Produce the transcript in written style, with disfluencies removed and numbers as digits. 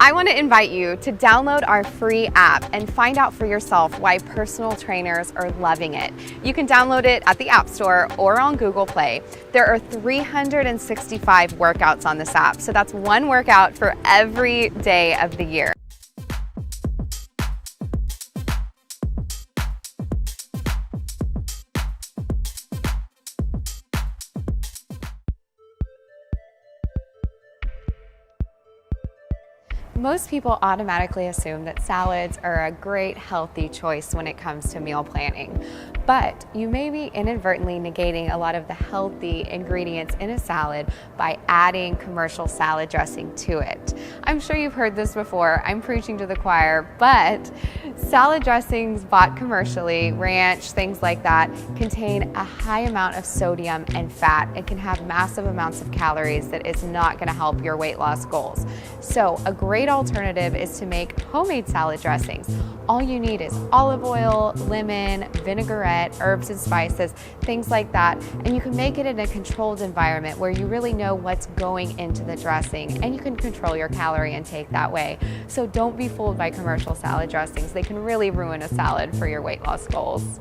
I want to invite you to download our free app and find out for yourself why personal trainers are loving it. You can download it at the App Store or on Google Play. There are 365 workouts on this app, so that's one workout for every day of the year. Most people automatically assume that salads are a great healthy choice when it comes to meal planning, but you may be inadvertently negating a lot of the healthy ingredients in a salad by adding commercial salad dressing to it. I'm sure you've heard this before, I'm preaching to the choir, but salad dressings bought commercially, ranch, things like that, contain a high amount of sodium and fat and can have massive amounts of calories that is not going to help your weight loss goals. So a great alternative is to make homemade salad dressings. All you need is olive oil, lemon, vinaigrette, herbs and spices, things like that. And you can make it in a controlled environment where you really know what's going into the dressing and you can control your calorie intake that way. So don't be fooled by commercial salad dressings. They can really ruin a salad for your weight loss goals.